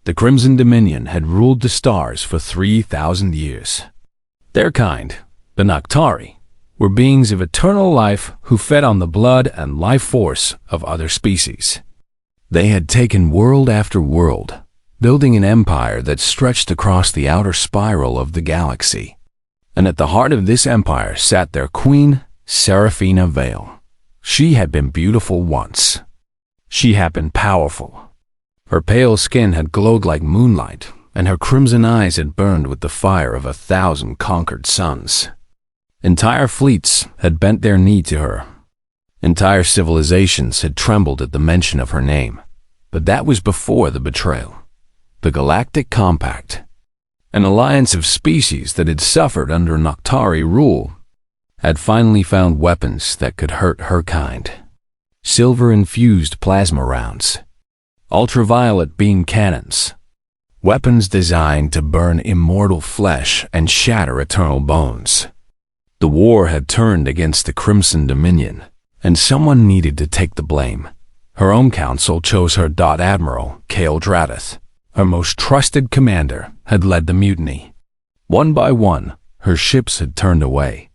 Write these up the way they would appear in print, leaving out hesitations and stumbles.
The Crimson Dominion had ruled the stars for 3,000 years. Their kind, the Noctari, were beings of eternal life who fed on the blood and life force of other species. They had taken world after world, building an empire that stretched across the outer spiral of the galaxy. And at the heart of this empire sat their queen, Seraphina Vale. She had been beautiful once. She had been powerful. Her pale skin had glowed like moonlight, and her crimson eyes had burned with the fire of 1,000 conquered suns. Entire fleets had bent their knee to her. Entire civilizations had trembled at the mention of her name. But that was before the betrayal. The Galactic Compact, an alliance of species that had suffered under Noctari rule, had finally found weapons that could hurt her kind. Silver-infused plasma rounds, ultraviolet beam cannons, weapons designed to burn immortal flesh and shatter eternal bones. The war had turned against the Crimson Dominion, and someone needed to take the blame. Her own council chose her Admiral, Kale Dradith. Her most trusted commander had led the mutiny. One by one, her ships had turned away.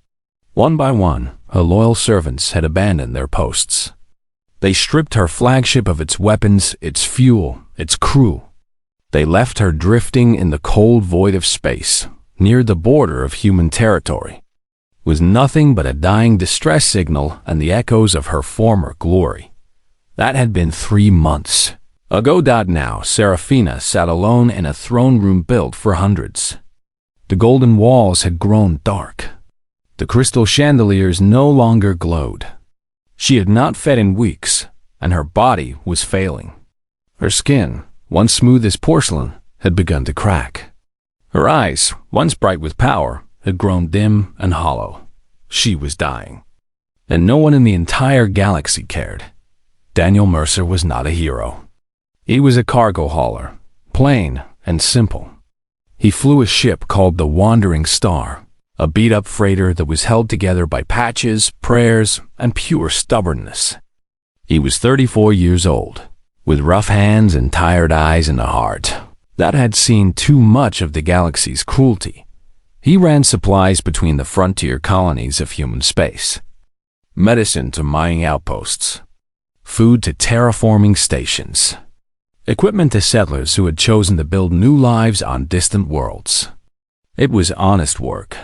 One by one, her loyal servants had abandoned their posts. They stripped her flagship of its weapons, its fuel, its crew. They left her drifting in the cold void of space, near the border of human territory. It was nothing but a dying distress signal and the echoes of her former glory. That had been 3 months ago. Now, Seraphina sat alone in a throne room built for hundreds. The golden walls had grown dark. The crystal chandeliers no longer glowed. She had not fed in weeks, and her body was failing. Her skin, once smooth as porcelain, had begun to crack. Her eyes, once bright with power, had grown dim and hollow. She was dying. And no one in the entire galaxy cared. Daniel Mercer was not a hero. He was a cargo hauler, plain and simple. He flew a ship called the Wandering Star, a beat-up freighter that was held together by patches, prayers, and pure stubbornness. He was 34 years old, with rough hands and tired eyes and a heart that had seen too much of the galaxy's cruelty. He ran supplies between the frontier colonies of human space, medicine to mining outposts, food to terraforming stations, equipment to settlers who had chosen to build new lives on distant worlds. It was honest work.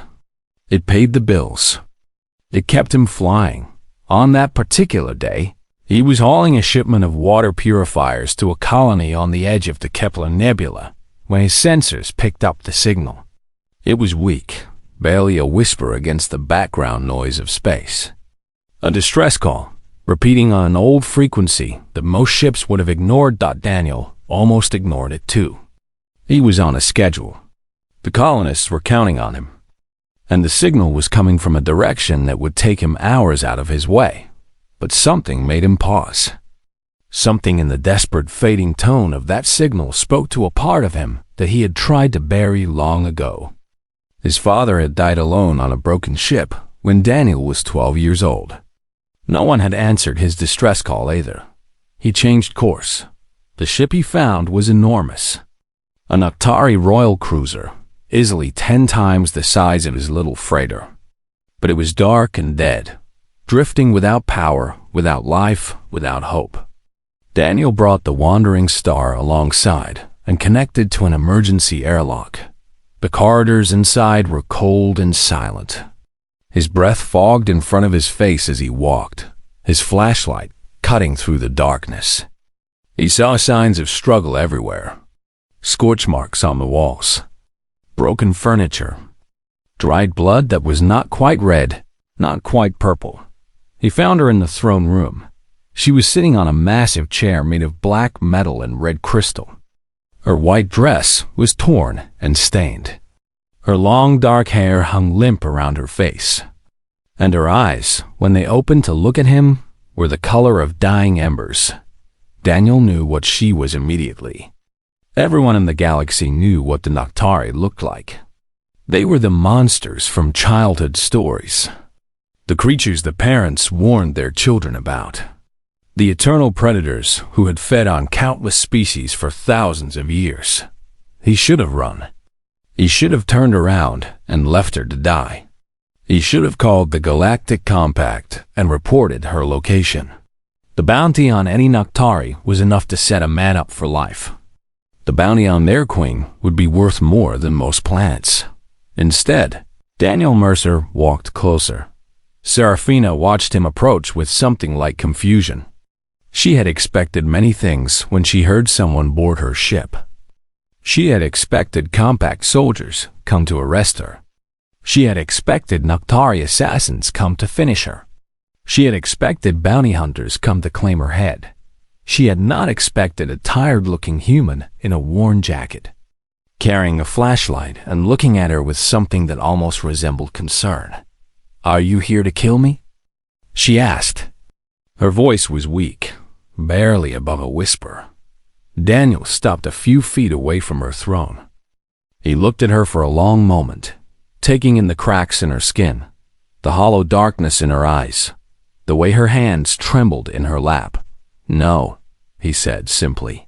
It paid the bills. It kept him flying. On that particular day, he was hauling a shipment of water purifiers to a colony on the edge of the Kepler Nebula when his sensors picked up the signal. It was weak, barely a whisper against the background noise of space. A distress call, repeating on an old frequency that most ships would have ignored. Daniel almost ignored it too. He was on a schedule. The colonists were counting on him. And the signal was coming from a direction that would take him hours out of his way. But something made him pause. Something in the desperate, fading tone of that signal spoke to a part of him that he had tried to bury long ago. His father had died alone on a broken ship when Daniel was 12 years old. No one had answered his distress call either. He changed course. The ship he found was enormous. A Noctari royal cruiser, easily 10 times the size of his little freighter. But it was dark and dead, drifting without power, without life, without hope. Daniel brought the Wandering Star alongside and connected to an emergency airlock. The corridors inside were cold and silent. His breath fogged in front of his face as he walked, his flashlight cutting through the darkness. He saw signs of struggle everywhere. Scorch marks on the walls, broken furniture, dried blood that was not quite red, not quite purple. He found her in the throne room. She was sitting on a massive chair made of black metal and red crystal. Her white dress was torn and stained. Her long dark hair hung limp around her face. And her eyes, when they opened to look at him, were the color of dying embers. Daniel knew what she was immediately. Everyone in the galaxy knew what the Noctari looked like. They were the monsters from childhood stories. The creatures the parents warned their children about. The eternal predators who had fed on countless species for thousands of years. He should have run. He should have turned around and left her to die. He should have called the Galactic Compact and reported her location. The bounty on any Naktari was enough to set a man up for life. The bounty on their queen would be worth more than most planets. Instead, Daniel Mercer walked closer. Serafina watched him approach with something like confusion. She had expected many things when she heard someone board her ship. She had expected compact soldiers come to arrest her. She had expected Naktari assassins come to finish her. She had expected bounty hunters come to claim her head. She had not expected a tired-looking human in a worn jacket, carrying a flashlight and looking at her with something that almost resembled concern. "Are you here to kill me?" she asked. Her voice was weak, barely above a whisper. Daniel stopped a few feet away from her throne. He looked at her for a long moment, taking in the cracks in her skin, the hollow darkness in her eyes, the way her hands trembled in her lap. "No," he said simply.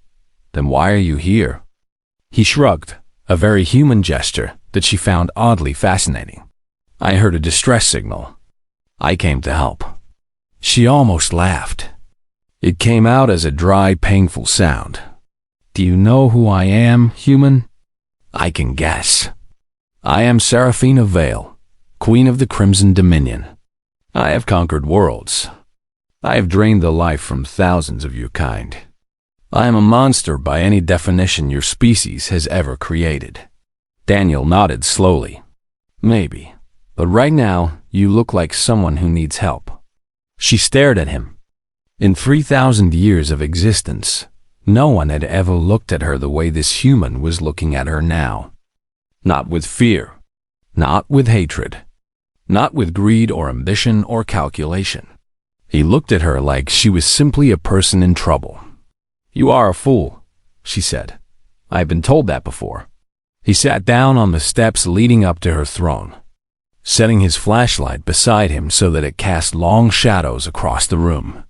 "Then why are you here?" He shrugged, a very human gesture that she found oddly fascinating. "I heard a distress signal. I came to help." She almost laughed. It came out as a dry, painful sound. "Do you know who I am, human?" "I can guess. I am Serafina Vale, Queen of the Crimson Dominion. I have conquered worlds. I have drained the life from thousands of your kind. I am a monster by any definition your species has ever created." Daniel nodded slowly. "Maybe, but right now you look like someone who needs help." She stared at him. In 3,000 years of existence, no one had ever looked at her the way this human was looking at her now. Not with fear, not with hatred, not with greed or ambition or calculation. He looked at her like she was simply a person in trouble. "You are a fool," she said. "I've been told that before." He sat down on the steps leading up to her throne, setting his flashlight beside him so that it cast long shadows across the room.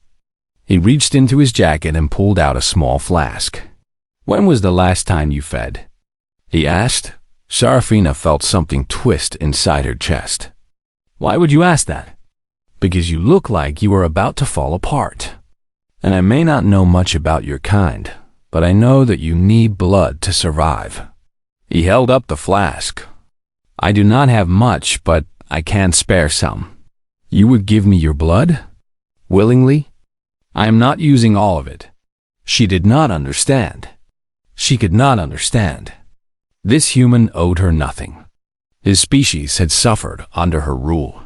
He reached into his jacket and pulled out a small flask. "When was the last time you fed?" he asked. Serafina felt something twist inside her chest. "Why would you ask that?" "Because you look like you are about to fall apart. And I may not know much about your kind, but I know that you need blood to survive." He held up the flask. "I do not have much, but I can spare some." "You would give me your blood? Willingly?" "I am not using all of it." She did not understand. She could not understand. This human owed her nothing. His species had suffered under her rule.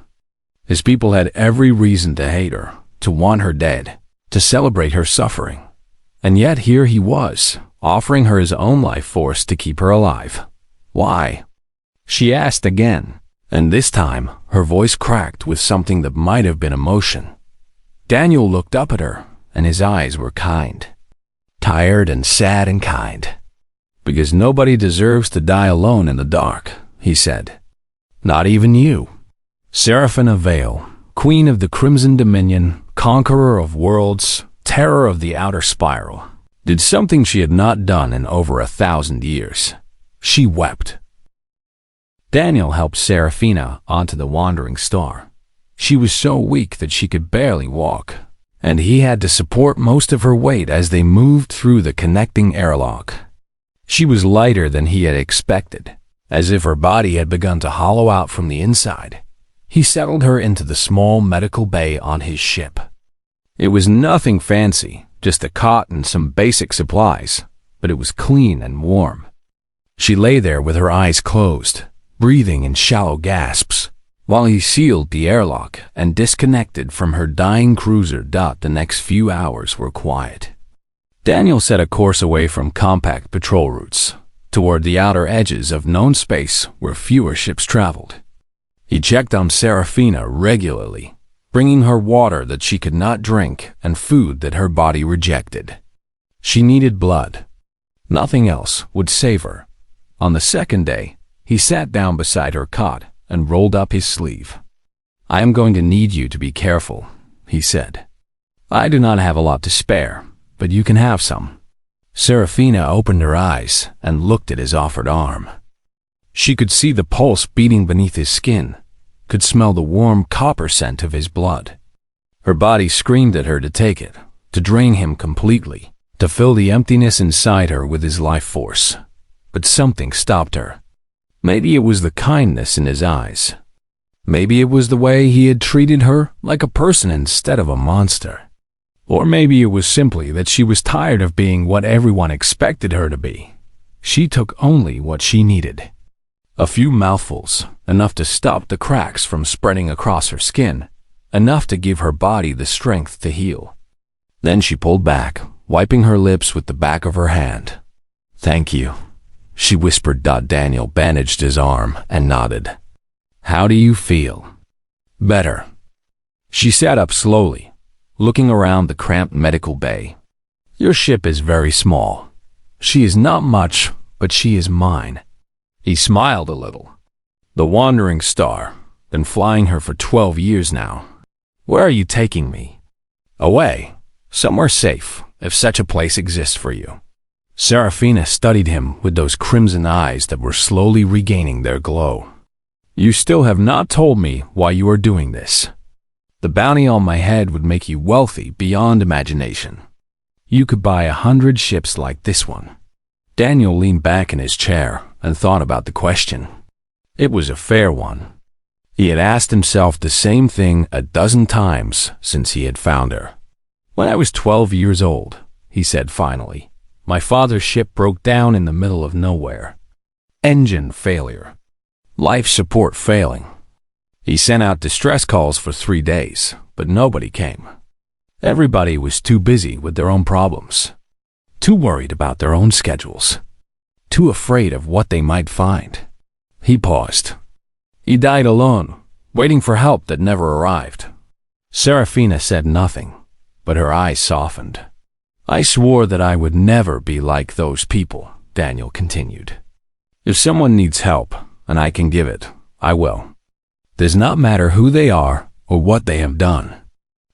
His people had every reason to hate her, to want her dead, to celebrate her suffering. And yet here he was, offering her his own life force to keep her alive. Why? She asked again, and this time her voice cracked with something that might have been emotion. Daniel looked up at her, and his eyes were kind. Tired and sad and kind. "Because nobody deserves to die alone in the dark," he said. "Not even you. Serafina Vale, Queen of the Crimson Dominion, conqueror of worlds, terror of the outer spiral, did something she had not done in over 1,000 years. She wept." Daniel helped Serafina onto the wandering star. She was so weak that she could barely walk, and he had to support most of her weight as they moved through the connecting airlock. She was lighter than he had expected, as if her body had begun to hollow out from the inside. He settled her into the small medical bay on his ship. It was nothing fancy, just a cot and some basic supplies, but it was clean and warm. She lay there with her eyes closed, breathing in shallow gasps, while he sealed the airlock and disconnected from her dying cruiser. The next few hours were quiet. Daniel set a course away from compact patrol routes, toward the outer edges of known space where fewer ships traveled. He checked on Serafina regularly, bringing her water that she could not drink and food that her body rejected. She needed blood. Nothing else would save her. On the second day, he sat down beside her cot and rolled up his sleeve. "I am going to need you to be careful," he said. I do not have a lot to spare, but you can have some. Serafina opened her eyes and looked at his offered arm. She could see the pulse beating beneath his skin, could smell the warm copper scent of his blood. Her body screamed at her to take it, to drain him completely, to fill the emptiness inside her with his life force. But something stopped her. Maybe it was the kindness in his eyes. Maybe it was the way he had treated her like a person instead of a monster. Or maybe it was simply that she was tired of being what everyone expected her to be. She took only what she needed. A few mouthfuls, enough to stop the cracks from spreading across her skin, enough to give her body the strength to heal. Then she pulled back, wiping her lips with the back of her hand. "Thank you," she whispered. Daniel bandaged his arm and nodded. "How do you feel?" "Better." She sat up slowly, looking around the cramped medical bay. "Your ship is very small. She is not much, but she is mine." He smiled a little. "The wandering star, been flying her for 12 years now. Where are you taking me?" "Away. Somewhere safe, if such a place exists for you." Serafina studied him with those crimson eyes that were slowly regaining their glow. "You still have not told me why you are doing this. The bounty on my head would make you wealthy beyond imagination. You could buy 100 ships like this one." Daniel leaned back in his chair and thought about the question. It was a fair one. He had asked himself the same thing a dozen times since he had found her. "When I was 12 years old," he said finally, "my father's ship broke down in the middle of nowhere. Engine failure. Life support failing. He sent out distress calls for 3 days, but nobody came. Everybody was too busy with their own problems, too worried about their own schedules, too afraid of what they might find." He paused. "He died alone, waiting for help that never arrived." Serafina said nothing, but her eyes softened. "I swore that I would never be like those people," Daniel continued. "If someone needs help, and I can give it, I will. Does not matter who they are or what they have done.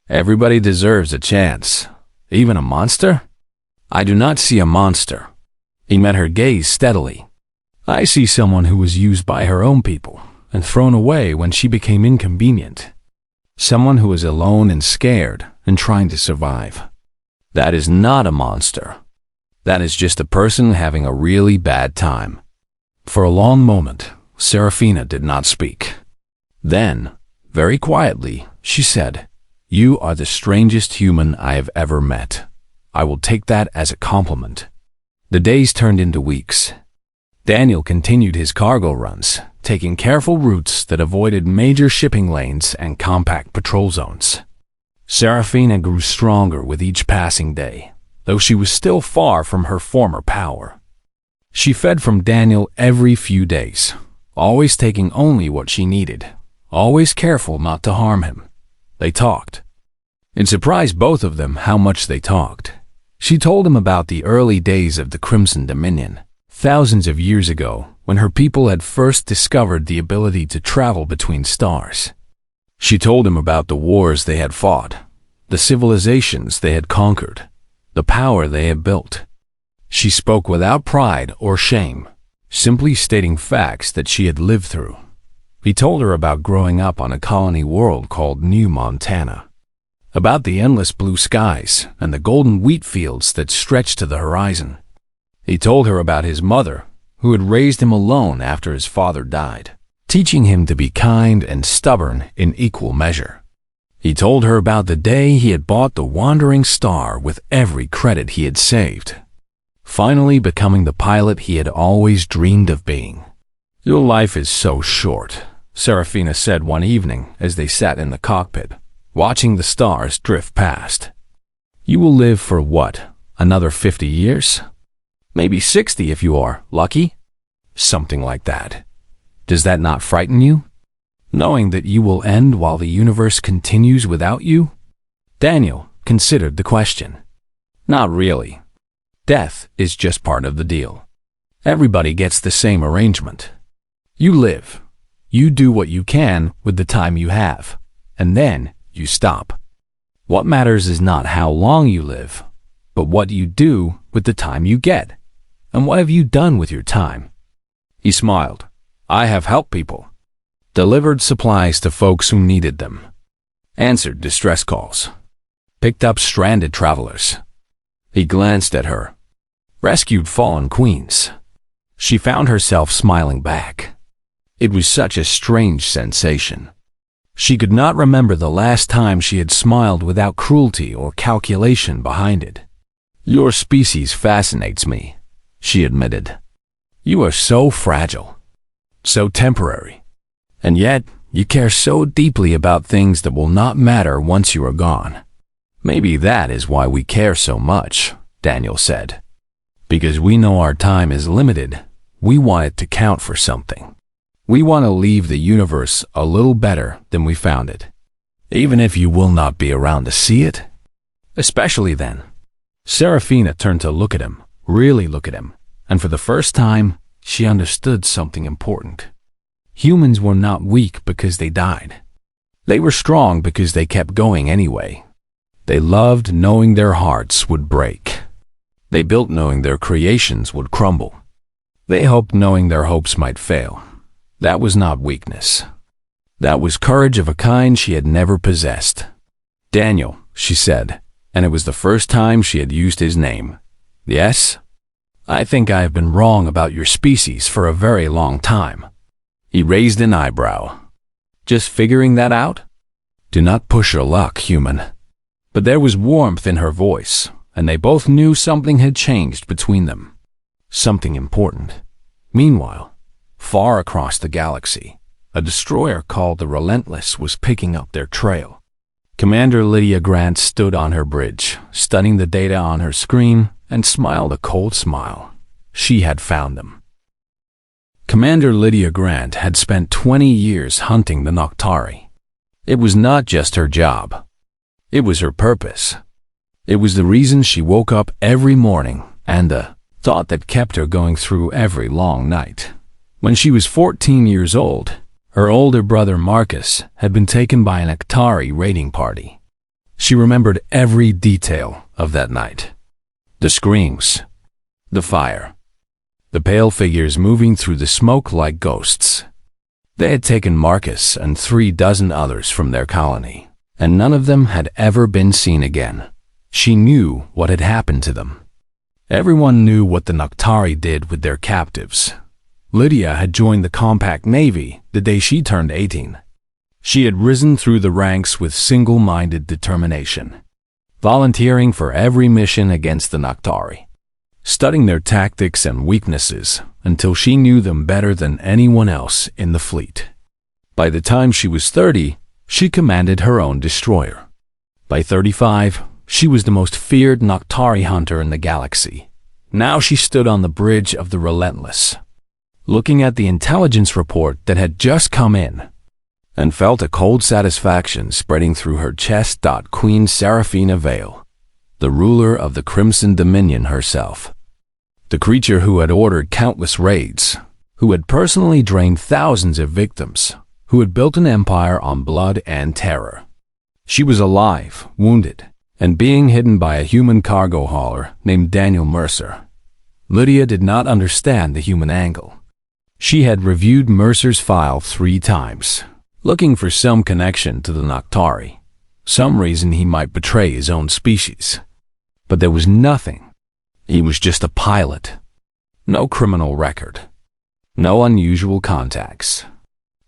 Everybody deserves a chance, even a monster." "I do not see a monster." He met her gaze steadily. "I see someone who was used by her own people and thrown away when she became inconvenient. Someone who is alone and scared and trying to survive. That is not a monster. That is just a person having a really bad time." For a long moment, Serafina did not speak. Then, very quietly, she said, "You are the strangest human I have ever met. I will take that as a compliment." The days turned into weeks. Daniel continued his cargo runs, taking careful routes that avoided major shipping lanes and compact patrol zones. Serafina grew stronger with each passing day, though she was still far from her former power. She fed from Daniel every few days, always taking only what she needed, always careful not to harm him. They talked. It surprised both of them how much they talked. She told him about the early days of the Crimson Dominion, thousands of years ago, when her people had first discovered the ability to travel between stars. She told him about the wars they had fought, the civilizations they had conquered, the power they had built. She spoke without pride or shame, simply stating facts that she had lived through. He told her about growing up on a colony world called New Montana, about the endless blue skies and the golden wheat fields that stretched to the horizon. He told her about his mother, who had raised him alone after his father died, teaching him to be kind and stubborn in equal measure. He told her about the day he had bought the wandering star with every credit he had saved, finally becoming the pilot he had always dreamed of being. "Your life is so short," Serafina said one evening as they sat in the cockpit, watching the stars drift past. "You will live for what, another 50 years? Maybe 60 if you are lucky? Something like that. Does that not frighten you? Knowing that you will end while the universe continues without you?" Daniel considered the question. "Not really. Death is just part of the deal. Everybody gets the same arrangement. You live. You do what you can with the time you have, and then you stop. What matters is not how long you live, but what you do with the time you get. And what have you done with your time? He smiled. I have helped people. Delivered supplies to folks who needed them. Answered distress calls. Picked up stranded travelers. He glanced at her. Rescued fallen queens. She found herself smiling back. It was such a strange sensation. She could not remember the last time she had smiled without cruelty or calculation behind it. Your species fascinates me, she admitted. You are so fragile, so temporary, and yet you care so deeply about things that will not matter once you are gone. Maybe that is why we care so much, Daniel said. Because we know our time is limited, we want it to count for something. We want to leave the universe a little better than we found it, even if you will not be around to see it. Especially then. Serafina turned to look at him, really look at him, and for the first time, she understood something important. Humans were not weak because they died. They were strong because they kept going anyway. They loved knowing their hearts would break. They built knowing their creations would crumble. They hoped knowing their hopes might fail. That was not weakness. That was courage of a kind she had never possessed. Daniel, she said, and it was the first time she had used his name. Yes? I think I have been wrong about your species for a very long time. He raised an eyebrow. Just figuring that out? Do not push your luck, human. But there was warmth in her voice, and they both knew something had changed between them. Something important. Meanwhile, far across the galaxy, a destroyer called the Relentless was picking up their trail. Commander Lydia Grant stood on her bridge, studying the data on her screen, and smiled a cold smile. She had found them. Commander Lydia Grant had spent 20 years hunting the Noctari. It was not just her job. It was her purpose. It was the reason she woke up every morning and the thought that kept her going through every long night. When she was 14 years old, her older brother Marcus had been taken by an Noctari raiding party. She remembered every detail of that night. The screams, the fire, the pale figures moving through the smoke like ghosts. They had taken Marcus and 36 others from their colony, and none of them had ever been seen again. She knew what had happened to them. Everyone knew what the Noctari did with their captives. Lydia had joined the Compact Navy the day she turned 18. She had risen through the ranks with single-minded determination, volunteering for every mission against the Noctari, studying their tactics and weaknesses until she knew them better than anyone else in the fleet. By the time she was 30, she commanded her own destroyer. By 35, she was the most feared Noctari hunter in the galaxy. Now she stood on the bridge of the Relentless, looking at the intelligence report that had just come in, and felt a cold satisfaction spreading through her chest. Queen Serafina Vale, the ruler of the Crimson Dominion herself, the creature who had ordered countless raids, who had personally drained thousands of victims, who had built an empire on blood and terror. She was alive, wounded, and being hidden by a human cargo hauler named Daniel Mercer. Lydia did not understand the human angle. She had reviewed Mercer's file 3 times, looking for some connection to the Noctari, some reason he might betray his own species. But there was nothing. He was just a pilot. No criminal record. No unusual contacts.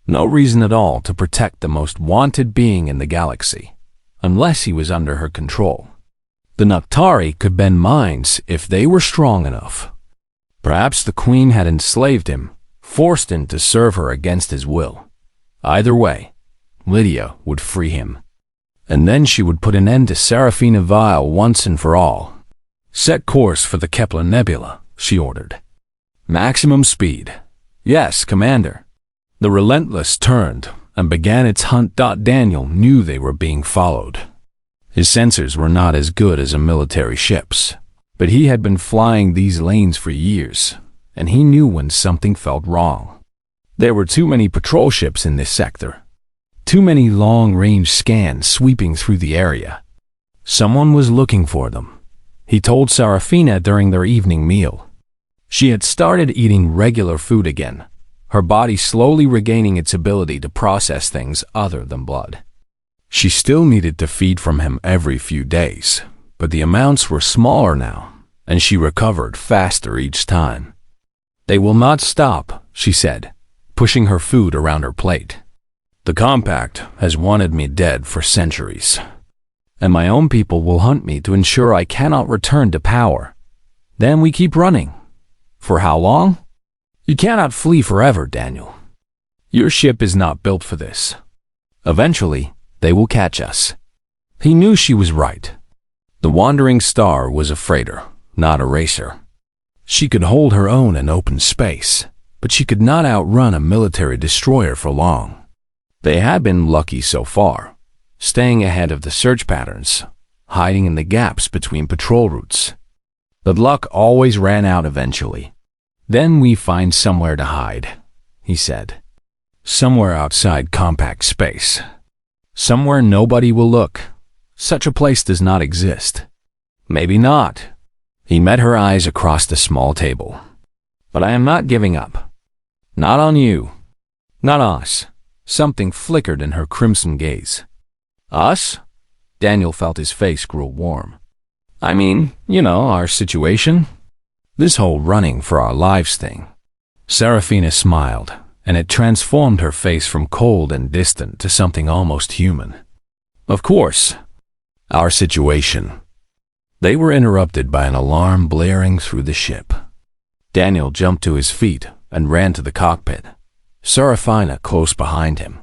No reason at all to protect the most wanted being in the galaxy, unless he was under her control. The Noctari could bend minds if they were strong enough. Perhaps the Queen had enslaved him, forced him to serve her against his will. Either way, Lydia would free him. And then she would put an end to Serafina Vile once and for all. Set course for the Kepler Nebula, she ordered. Maximum speed. Yes, Commander. The Relentless turned and began its hunt. Daniel knew they were being followed. His sensors were not as good as a military ship's, but he had been flying these lanes for years, and he knew when something felt wrong. There were too many patrol ships in this sector. Too many long-range scans sweeping through the area. Someone was looking for them, he told Serafina during their evening meal. She had started eating regular food again, her body slowly regaining its ability to process things other than blood. She still needed to feed from him every few days, but the amounts were smaller now, and she recovered faster each time. They will not stop, she said, pushing her food around her plate. The Compact has wanted me dead for centuries, and my own people will hunt me to ensure I cannot return to power. Then we keep running. For how long? You cannot flee forever, Daniel. Your ship is not built for this. Eventually, they will catch us. He knew she was right. The wandering star was a freighter, not a racer. She could hold her own in open space, but she could not outrun a military destroyer for long. They had been lucky so far, staying ahead of the search patterns, hiding in the gaps between patrol routes. But luck always ran out eventually. Then we find somewhere to hide, he said. Somewhere outside compact space. Somewhere nobody will look. Such a place does not exist. Maybe not. He met her eyes across the small table. But I am not giving up. Not on you. Not us. Something flickered in her crimson gaze. Us? Daniel felt his face grow warm. I mean, our situation. This whole running for our lives thing. Serafina smiled, and it transformed her face from cold and distant to something almost human. Of course. Our situation. They were interrupted by an alarm blaring through the ship. Daniel jumped to his feet and ran to the cockpit, Serafina close behind him.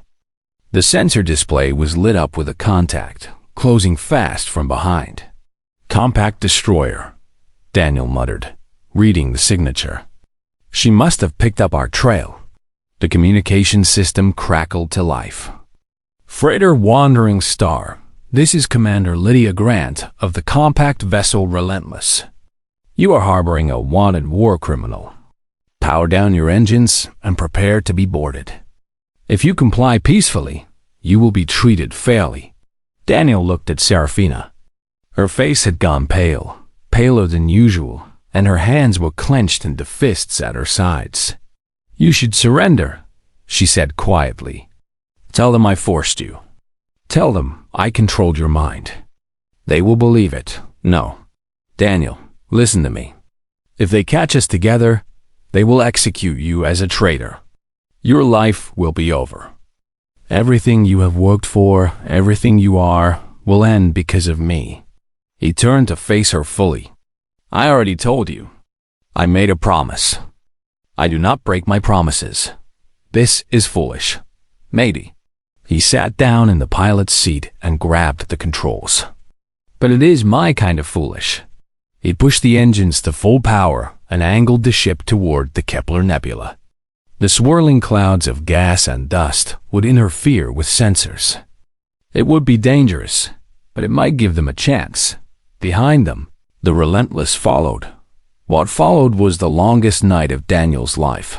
The sensor display was lit up with a contact, closing fast from behind. Compact destroyer, Daniel muttered, reading the signature. She must have picked up our trail. The communication system crackled to life. Freighter Wandering Star, this is Commander Lydia Grant of the compact vessel Relentless. You are harboring a wanted war criminal. Power down your engines and prepare to be boarded. If you comply peacefully, you will be treated fairly. Daniel looked at Serafina. Her face had gone pale, paler than usual, and her hands were clenched into fists at her sides. You should surrender, she said quietly. Tell them I forced you. Tell them I controlled your mind. They will believe it. No. Daniel, listen to me. If they catch us together, they will execute you as a traitor. Your life will be over. Everything you have worked for, everything you are, will end because of me. He turned to face her fully. I already told you. I made a promise. I do not break my promises. This is foolish. Matey. He sat down in the pilot's seat and grabbed the controls. But it is my kind of foolish. He pushed the engines to full power and angled the ship toward the Kepler Nebula. The swirling clouds of gas and dust would interfere with sensors. It would be dangerous, but it might give them a chance. Behind them, the Relentless followed. What followed was the longest night of Daniel's life.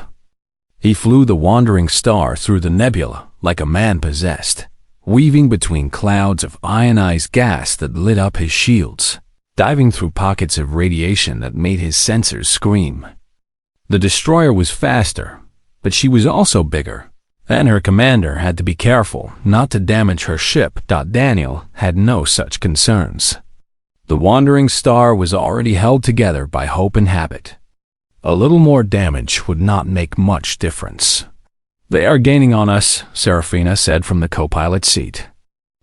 He flew the wandering star through the nebula like a man possessed, weaving between clouds of ionized gas that lit up his shields, diving through pockets of radiation that made his sensors scream. The destroyer was faster, but she was also bigger, and her commander had to be careful not to damage her ship. Daniel had no such concerns. The wandering star was already held together by hope and habit. A little more damage would not make much difference. They are gaining on us, Serafina said from the co-pilot seat.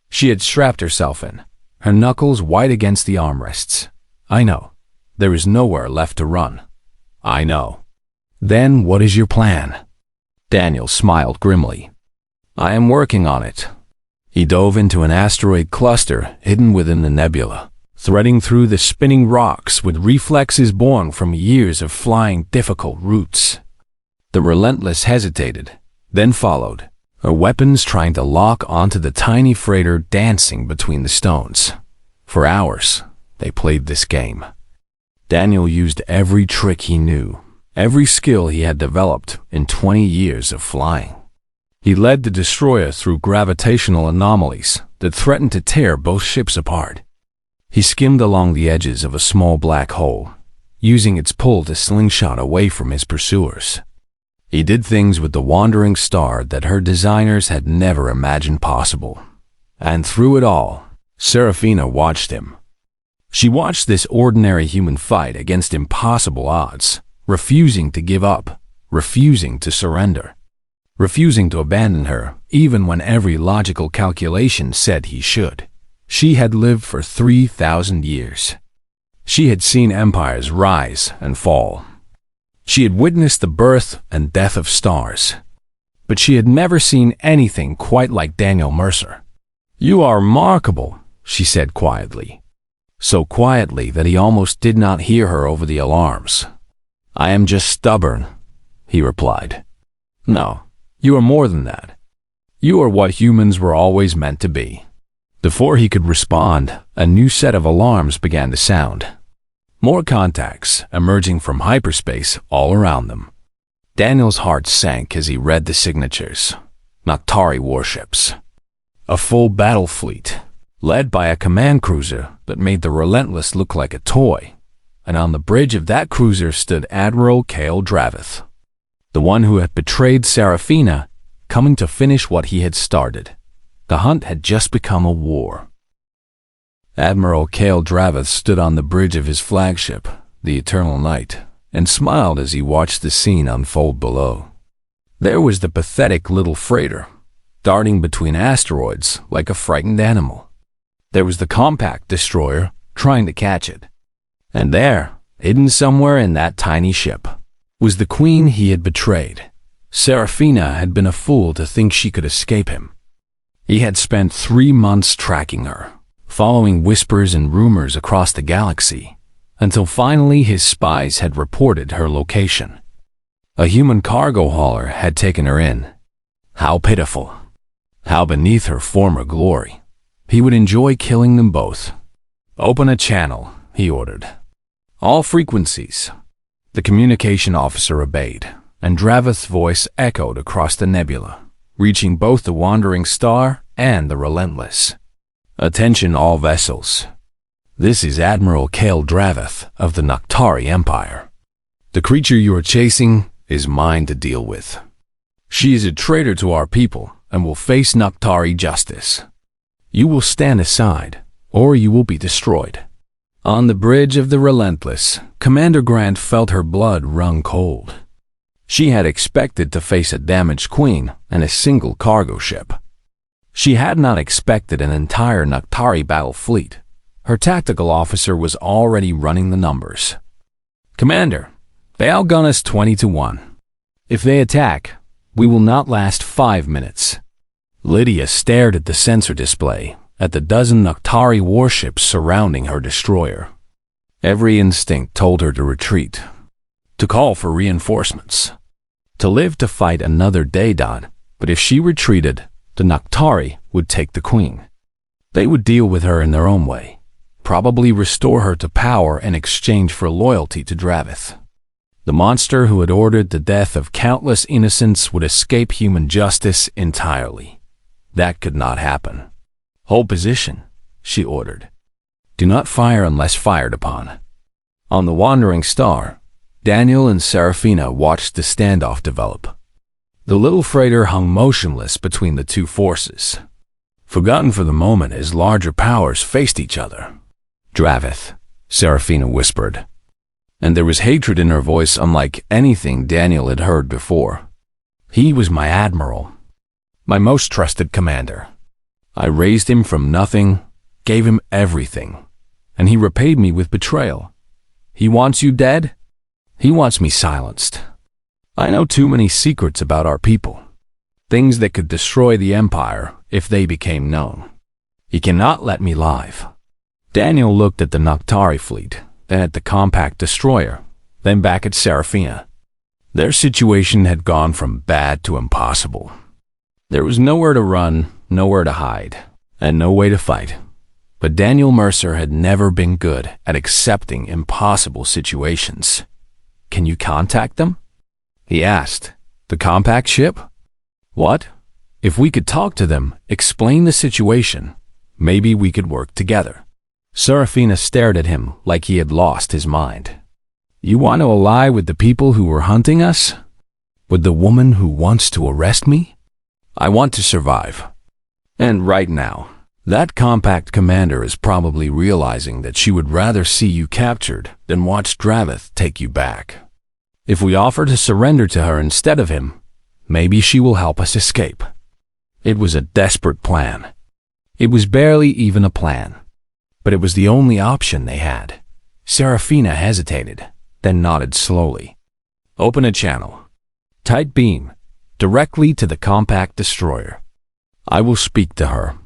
She had strapped herself in, her knuckles white against the armrests. I know. There is nowhere left to run. I know. Then what is your plan? Daniel smiled grimly. I am working on it. He dove into an asteroid cluster hidden within the nebula, threading through the spinning rocks with reflexes born from years of flying difficult routes. The Relentless hesitated, then followed, her weapons trying to lock onto the tiny freighter dancing between the stones. For hours, they played this game. Daniel used every trick he knew, every skill he had developed in 20 years of flying. He led the destroyer through gravitational anomalies that threatened to tear both ships apart. He skimmed along the edges of a small black hole, using its pull to slingshot away from his pursuers. He did things with the wandering star that her designers had never imagined possible. And through it all, Serafina watched him. She watched this ordinary human fight against impossible odds, refusing to give up, refusing to surrender, refusing to abandon her, even when every logical calculation said he should. She had lived for 3,000 years. She had seen empires rise and fall. She had witnessed the birth and death of stars. But she had never seen anything quite like Daniel Mercer. "You are remarkable," she said quietly. So quietly that he almost did not hear her over the alarms. "I am just stubborn," he replied. "No, you are more than that. You are what humans were always meant to be." Before he could respond, a new set of alarms began to sound. More contacts emerging from hyperspace all around them. Daniel's heart sank as he read the signatures. Noctari warships. A full battle fleet, led by a command cruiser that made the Relentless look like a toy. And on the bridge of that cruiser stood Admiral Cale Dravith, the one who had betrayed Serafina, coming to finish what he had started. The hunt had just become a war. Admiral Cale Dravith stood on the bridge of his flagship, the Eternal Night, and smiled as he watched the scene unfold below. There was the pathetic little freighter, darting between asteroids like a frightened animal. There was the compact destroyer trying to catch it. And there, hidden somewhere in that tiny ship, was the queen he had betrayed. Serafina had been a fool to think she could escape him. He had spent 3 months tracking her, following whispers and rumors across the galaxy, until finally his spies had reported her location. A human cargo hauler had taken her in. How pitiful. How beneath her former glory. He would enjoy killing them both. "Open a channel," he ordered. "All frequencies." The communication officer obeyed, and Dravith's voice echoed across the nebula, reaching both the wandering star and the Relentless. "Attention all vessels. This is Admiral Cale Dravith of the Noctari Empire. The creature you are chasing is mine to deal with. She is a traitor to our people and will face Noctari justice. You will stand aside, or you will be destroyed." On the bridge of the Relentless, Commander Grant felt her blood run cold. She had expected to face a damaged queen and a single cargo ship. She had not expected an entire Noctari battle fleet. Her tactical officer was already running the numbers. "Commander, they outgun us 20-1. If they attack, we will not last 5 minutes." Lydia stared at the sensor display, at the dozen Noctari warships surrounding her destroyer. Every instinct told her to retreat, to call for reinforcements, to live to fight another day. But if she retreated, the Noctari would take the queen. They would deal with her in their own way, probably restore her to power in exchange for loyalty to Dravith. The monster who had ordered the death of countless innocents would escape human justice entirely. That could not happen. "Hold position," she ordered. "Do not fire unless fired upon." On the wandering star, Daniel and Serafina watched the standoff develop. The little freighter hung motionless between the two forces, forgotten for the moment as larger powers faced each other. "Dravith," Serafina whispered, and there was hatred in her voice unlike anything Daniel had heard before. "He was my admiral, my most trusted commander. I raised him from nothing, gave him everything, and he repaid me with betrayal. He wants you dead? He wants me silenced. I know too many secrets about our people, things that could destroy the Empire if they became known. He cannot let me live." Daniel looked at the Noctari fleet, then at the compact destroyer, then back at Serafina. Their situation had gone from bad to impossible. There was nowhere to run, nowhere to hide, and no way to fight. But Daniel Mercer had never been good at accepting impossible situations. "Can you contact them?" he asked. "The compact ship?" "What? If we could talk to them, explain the situation, maybe we could work together." Serafina stared at him like he had lost his mind. You want to ally with the people who were hunting us? With the woman who wants to arrest me? I want to survive. And right now, that compact commander is probably realizing that she would rather see you captured than watch Draveth take you back. If we offer to surrender to her instead of him, maybe she will help us escape. It was a desperate plan. It was barely even a plan, but it was the only option they had. Serafina hesitated, then nodded slowly. Open a channel. Tight beam, directly to the compact destroyer. I will speak to her.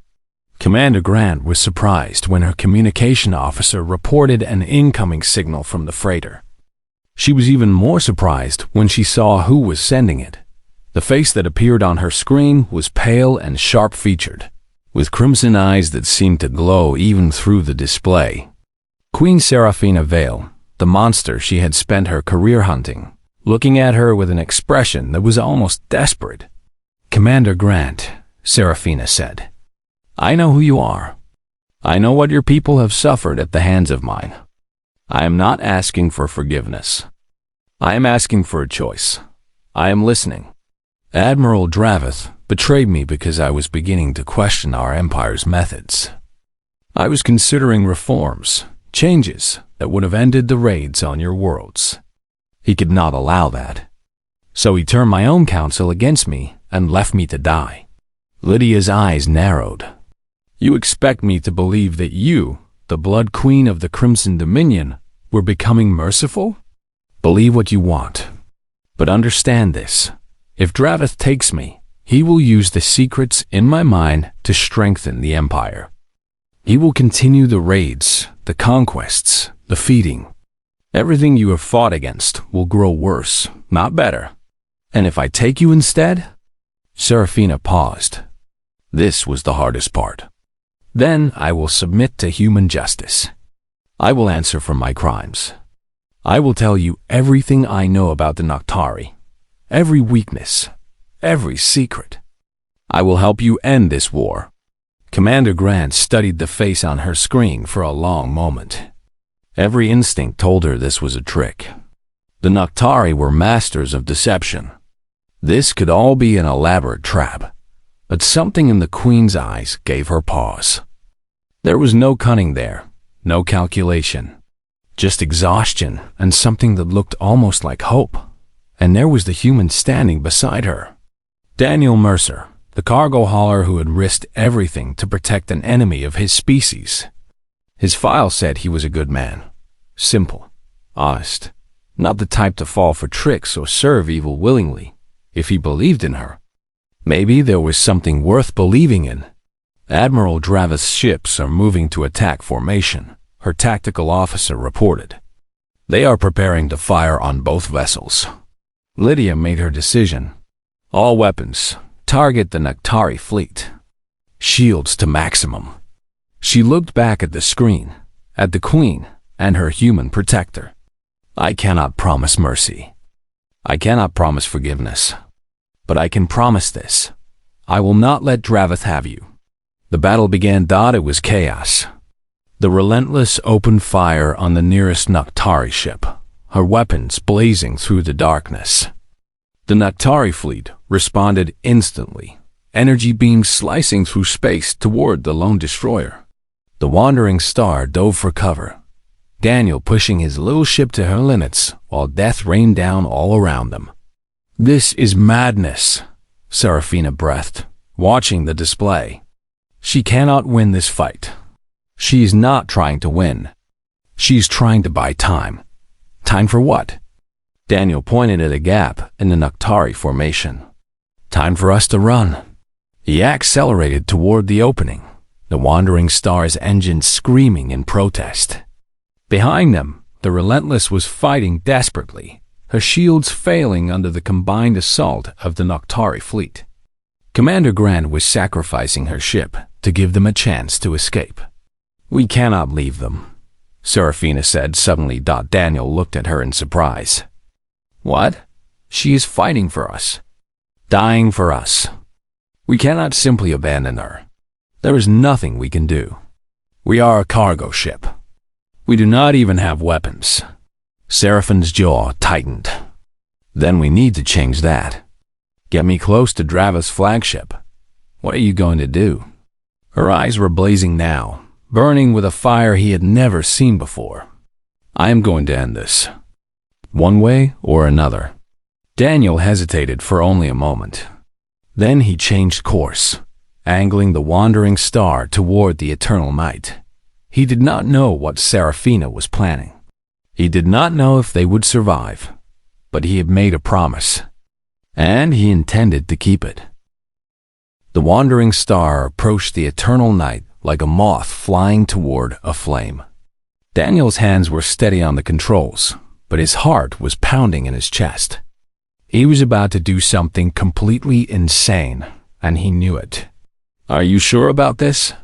Commander Grant was surprised when her communication officer reported an incoming signal from the freighter. She was even more surprised when she saw who was sending it. The face that appeared on her screen was pale and sharp-featured, with crimson eyes that seemed to glow even through the display. Queen Serafina Vale, the monster she had spent her career hunting, looking at her with an expression that was almost desperate. Commander Grant, Serafina said, I know who you are. I know what your people have suffered at the hands of mine. I am not asking for forgiveness. I am asking for a choice. I am listening. Admiral Draveth betrayed me because I was beginning to question our empire's methods. I was considering reforms, changes that would have ended the raids on your worlds. He could not allow that. So he turned my own council against me and left me to die. Lydia's eyes narrowed. You expect me to believe that you, the Blood Queen of the Crimson Dominion, were becoming merciful? Believe what you want. But understand this. If Draveth takes me, he will use the secrets in my mind to strengthen the Empire. He will continue the raids, the conquests, the feeding. Everything you have fought against will grow worse, not better. And if I take you instead? Serafina paused. This was the hardest part. Then I will submit to human justice. I will answer for my crimes. I will tell you everything I know about the Noctari, every weakness, every secret. I will help you end this war. Commander Grant studied the face on her screen for a long moment. Every instinct told her this was a trick. The Noctari were masters of deception. This could all be an elaborate trap. But something in the Queen's eyes gave her pause. There was no cunning there, no calculation, just exhaustion and something that looked almost like hope. And there was the human standing beside her. Daniel Mercer, the cargo hauler who had risked everything to protect an enemy of his species. His file said he was a good man, simple, honest, not the type to fall for tricks or serve evil willingly, if he believed in her. Maybe there was something worth believing in. Admiral Draveth's ships are moving to attack formation, her tactical officer reported. They are preparing to fire on both vessels. Lydia made her decision. All weapons, target the Noctari fleet. Shields to maximum. She looked back at the screen, at the Queen and her human protector. I cannot promise mercy. I cannot promise forgiveness. But I can promise this. I will not let Draveth have you. The battle began. It was chaos. The Relentless opened fire on the nearest Noctari ship, her weapons blazing through the darkness. The Noctari fleet responded instantly, energy beams slicing through space toward the lone destroyer. The Wandering Star dove for cover, Daniel pushing his little ship to her limits while death rained down all around them. This is madness, Serafina breathed, watching the display. She cannot win this fight. She is not trying to win. She's trying to buy time. Time for what? Daniel pointed at a gap in the Noctari formation. Time for us to run. He accelerated toward the opening, the Wandering Star's engines screaming in protest. Behind them, the Relentless was fighting desperately, her shields failing under the combined assault of the Noctari fleet. Commander Grant was sacrificing her ship to give them a chance to escape. We cannot leave them, Serafina said suddenly. Daniel looked at her in surprise. What? She is fighting for us. Dying for us. We cannot simply abandon her. There is nothing we can do. We are a cargo ship. We do not even have weapons. Seraphine's jaw tightened. Then we need to change that. Get me close to Dravith's flagship. What are you going to do? Her eyes were blazing now, burning with a fire he had never seen before. I am going to end this. One way or another. Daniel hesitated for only a moment. Then he changed course, angling the wandering star toward the eternal night. He did not know what Seraphina was planning. He did not know if they would survive, but he had made a promise, and he intended to keep it. The wandering star approached the eternal night like a moth flying toward a flame. Daniel's hands were steady on the controls, but his heart was pounding in his chest. He was about to do something completely insane, and he knew it. Are you sure about this?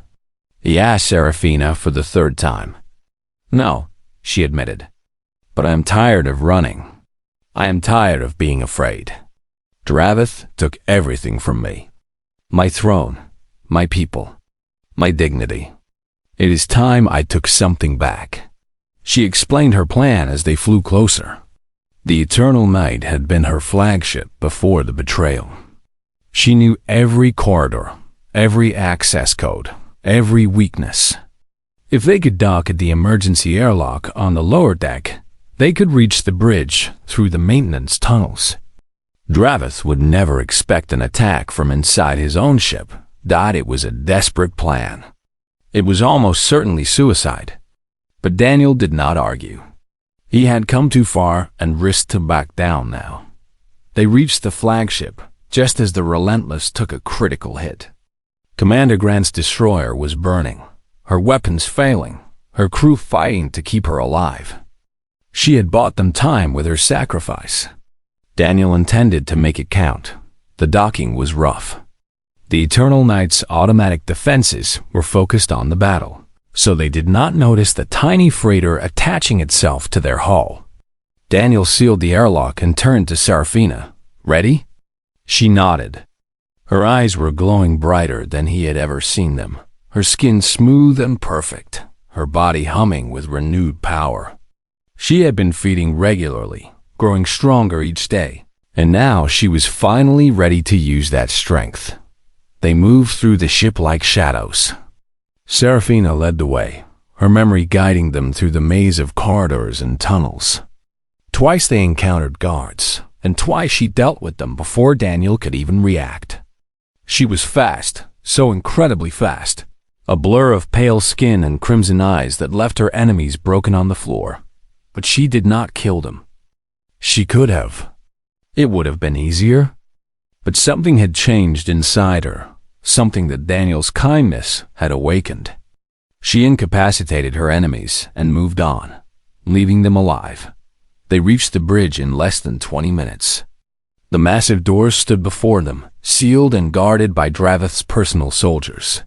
He asked Seraphina for the third time. No, she admitted. But I am tired of running. I am tired of being afraid. Dravith took everything from me. My throne, my people, my dignity. It is time I took something back. She explained her plan as they flew closer. The Eternal Night had been her flagship before the betrayal. She knew every corridor, every access code, every weakness. If they could dock at the emergency airlock on the lower deck, they could reach the bridge through the maintenance tunnels. Dravith would never expect an attack from inside his own ship. It was a desperate plan. It was almost certainly suicide. But Daniel did not argue. He had come too far and risked to back down now. They reached the flagship just as the Relentless took a critical hit. Commander Grant's destroyer was burning, her weapons failing, her crew fighting to keep her alive. She had bought them time with her sacrifice. Daniel intended to make it count. The docking was rough. The Eternal Night's automatic defenses were focused on the battle, so they did not notice the tiny freighter attaching itself to their hull. Daniel sealed the airlock and turned to Seraphina. Ready? She nodded. Her eyes were glowing brighter than he had ever seen them, her skin smooth and perfect, her body humming with renewed power. She had been feeding regularly, growing stronger each day, and now she was finally ready to use that strength. They moved through the ship like shadows. Seraphina led the way, her memory guiding them through the maze of corridors and tunnels. Twice they encountered guards, and twice she dealt with them before Daniel could even react. She was fast, so incredibly fast, a blur of pale skin and crimson eyes that left her enemies broken on the floor. But she did not kill them. She could have. It would have been easier. But something had changed inside her, something that Daniel's kindness had awakened. She incapacitated her enemies and moved on, leaving them alive. They reached the bridge in less than 20 minutes. The massive doors stood before them, sealed and guarded by Dravith's personal soldiers.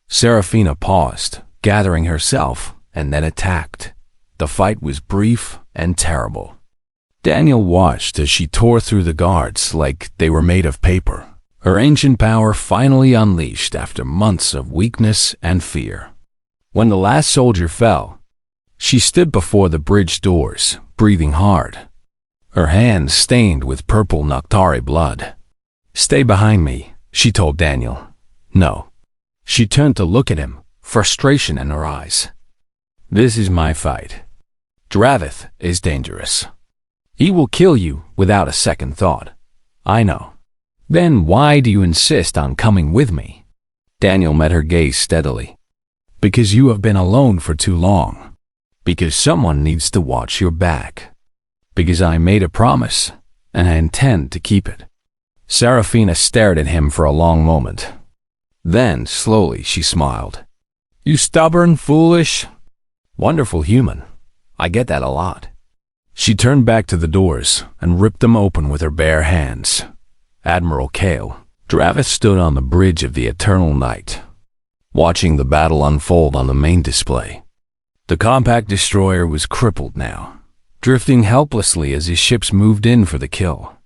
Seraphina paused, gathering herself, and then attacked. The fight was brief and terrible. Daniel watched as she tore through the guards like they were made of paper, her ancient power finally unleashed after months of weakness and fear. When the last soldier fell, she stood before the bridge doors, breathing hard, her hands stained with purple Noctari blood. Stay behind me, she told Daniel. No. She turned to look at him, frustration in her eyes. This is my fight. Dravith is dangerous. He will kill you without a second thought. I know. Then why do you insist on coming with me? Daniel met her gaze steadily. Because you have been alone for too long. Because someone needs to watch your back. Because I made a promise, and I intend to keep it. Seraphina stared at him for a long moment. Then, slowly, she smiled. You stubborn, foolish, wonderful human. I get that a lot. She turned back to the doors and ripped them open with her bare hands. Admiral Kale, Dravith stood on the bridge of the Eternal Night, watching the battle unfold on the main display. The compact destroyer was crippled now, drifting helplessly as his ships moved in for the kill.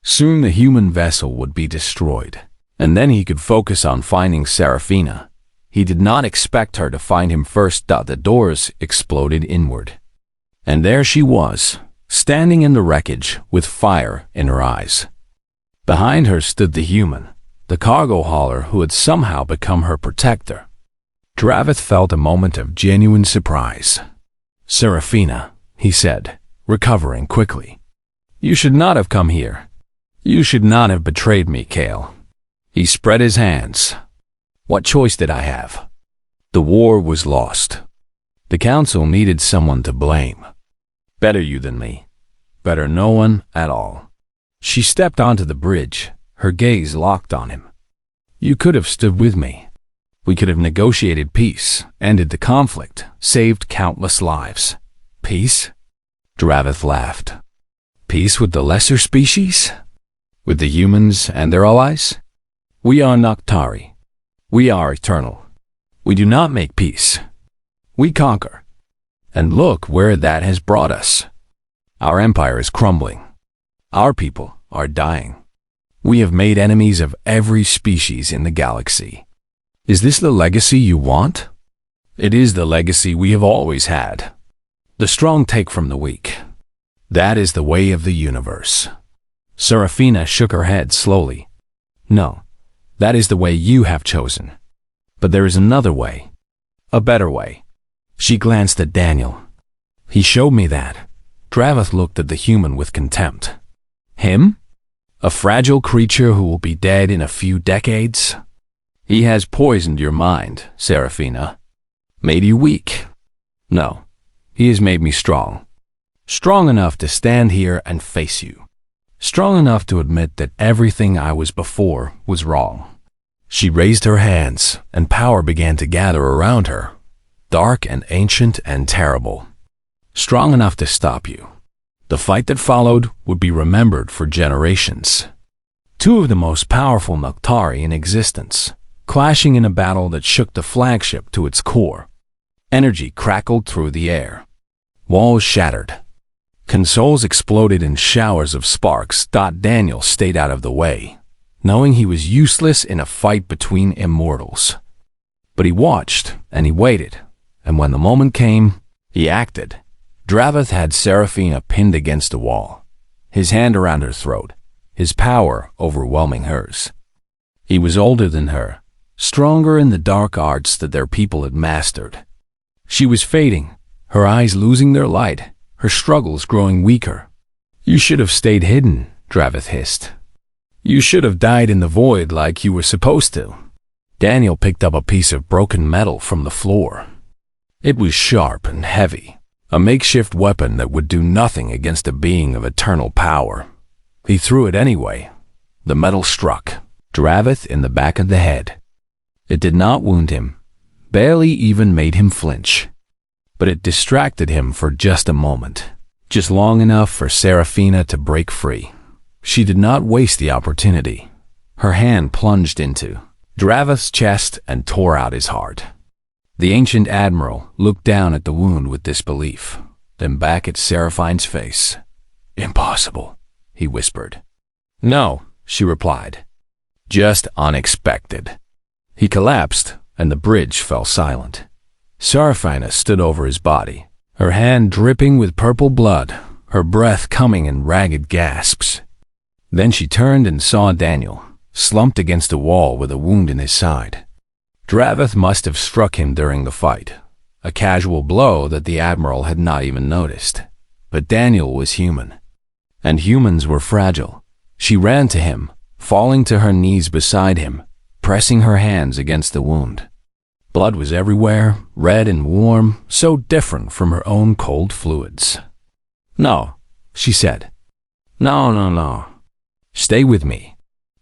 Soon the human vessel would be destroyed, and then he could focus on finding Seraphina. He did not expect her to find him first. The doors exploded inward. And there she was, standing in the wreckage with fire in her eyes. Behind her stood the human, the cargo hauler who had somehow become her protector. Draveth felt a moment of genuine surprise. "Seraphina," he said, recovering quickly. "You should not have come here. You should not have betrayed me, Kale." He spread his hands. "What choice did I have? The war was lost. The council needed someone to blame. Better you than me. Better no one at all." She stepped onto the bridge, her gaze locked on him. "You could have stood with me. We could have negotiated peace, ended the conflict, saved countless lives." "Peace?" Draveth laughed. "Peace with the lesser species? With the humans and their allies? We are Noctari. We are eternal. We do not make peace. We conquer. And look where that has brought us. Our empire is crumbling. Our people are dying. We have made enemies of every species in the galaxy. Is this the legacy you want? It is the legacy we have always had. The strong take from the weak. That is the way of the universe." Seraphina shook her head slowly. "No, that is the way you have chosen. But there is another way. A better way." She glanced at Daniel. "He showed me that." Draveth looked at the human with contempt. "Him? A fragile creature who will be dead in a few decades? He has poisoned your mind, Seraphina. Made you weak. No, he has made me strong. Strong enough to stand here and face you. Strong enough to admit that everything I was before was wrong." She raised her hands, and power began to gather around her, dark and ancient and terrible. Strong enough to stop you. The fight that followed would be remembered for generations. Two of the most powerful Noctari in existence, clashing in a battle that shook the flagship to its core. Energy crackled through the air. Walls shattered. Consoles exploded in showers of sparks. Daniel stayed out of the way, knowing he was useless in a fight between immortals. But he watched, and he waited, and when the moment came, he acted. Draveth had Seraphina pinned against a wall, his hand around her throat, his power overwhelming hers. He was older than her, stronger in the dark arts that their people had mastered. She was fading, her eyes losing their light, her struggles growing weaker. "You should have stayed hidden," Draveth hissed. "You should have died in the void like you were supposed to." Daniel picked up a piece of broken metal from the floor. It was sharp and heavy, a makeshift weapon that would do nothing against a being of eternal power. He threw it anyway. The metal struck Draveth in the back of the head. It did not wound him, barely even made him flinch. But it distracted him for just a moment, just long enough for Seraphina to break free. She did not waste the opportunity. Her hand plunged into Draveth's chest and tore out his heart. The ancient admiral looked down at the wound with disbelief, then back at Seraphine's face. "Impossible," he whispered. "No," she replied. "Just unexpected." He collapsed, and the bridge fell silent. Seraphina stood over his body, her hand dripping with purple blood, her breath coming in ragged gasps. Then she turned and saw Daniel, slumped against a wall with a wound in his side. Draveth must have struck him during the fight, a casual blow that the admiral had not even noticed. But Daniel was human, and humans were fragile. She ran to him, falling to her knees beside him, pressing her hands against the wound. Blood was everywhere, red and warm, so different from her own cold fluids. "No," she said. "No, no, no. Stay with me.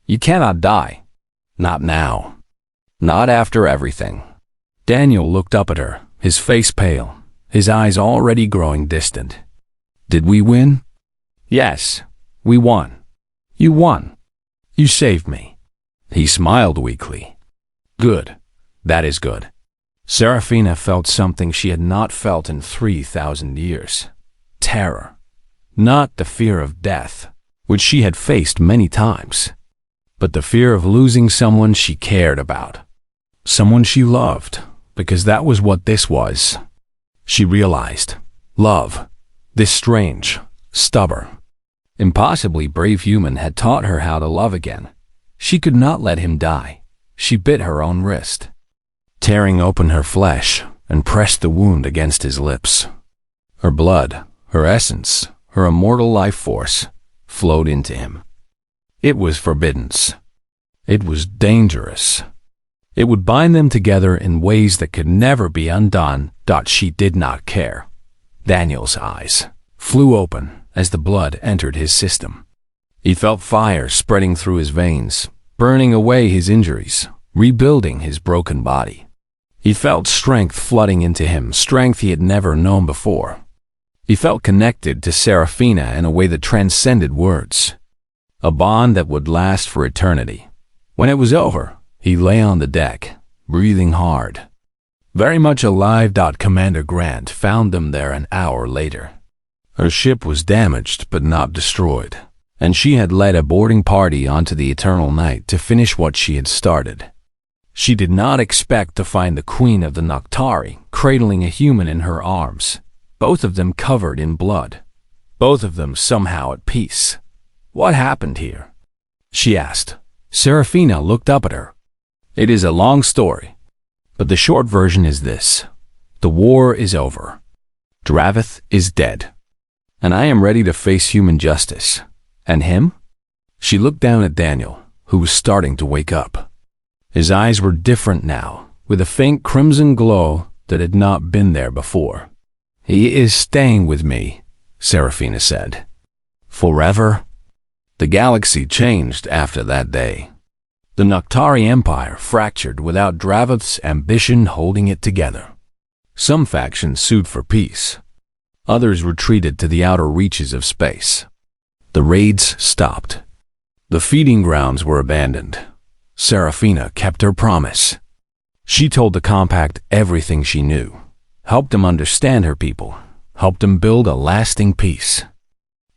You cannot die. Not now. Not after everything." Daniel looked up at her, his face pale, his eyes already growing distant. "Did we win?" "Yes, we won. You won. You saved me." He smiled weakly. "Good. That is good." Seraphina felt something she had not felt in 3,000 years. Terror. Not the fear of death, which she had faced many times, but the fear of losing someone she cared about. someone she loved, because that was what this was. She realized, love, this strange, stubborn, impossibly brave human had taught her how to love again. She could not let him die. She bit her own wrist, tearing open her flesh, and pressed the wound against his lips. Her blood, her essence, her immortal life force, flowed into him. It was forbidden. It was dangerous. It would bind them together in ways that could never be undone. She did not care. Daniel's eyes flew open as the blood entered his system. He felt fire spreading through his veins, burning away his injuries, rebuilding his broken body. He felt strength flooding into him, strength he had never known before. He felt connected to Serafina in a way that transcended words, a bond that would last for eternity. When it was over, he lay on the deck, breathing hard. Very much alive. Commander Grant found them there an hour later. Her ship was damaged but not destroyed, and she had led a boarding party onto the eternal night to finish what she had started. She did not expect to find the queen of the Noctari cradling a human in her arms, both of them covered in blood, both of them somehow at peace. What happened here? She asked. Serafina looked up at her. It is a long story, but the short version is this. The war is over. Dravith is dead, and I am ready to face human justice. And him? She looked down at Daniel, who was starting to wake up. His eyes were different now, with a faint crimson glow that had not been there before. He is staying with me, Serafina said. Forever? The galaxy changed after that day. The Noctari Empire fractured without Dravith's ambition holding it together. Some factions sued for peace. Others retreated to the outer reaches of space. The raids stopped. The feeding grounds were abandoned. Serafina kept her promise. She told the Compact everything she knew, helped them understand her people, helped them build a lasting peace.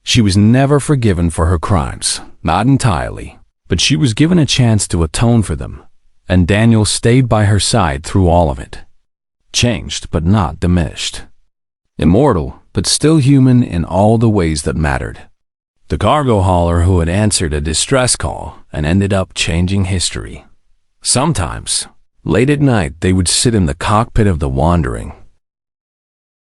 She was never forgiven for her crimes, not entirely, but she was given a chance to atone for them, and Daniel stayed by her side through all of it. Changed but not diminished. Immortal but still human in all the ways that mattered. The cargo hauler who had answered a distress call and ended up changing history. Sometimes, late at night, they would sit in the cockpit of the Wandering,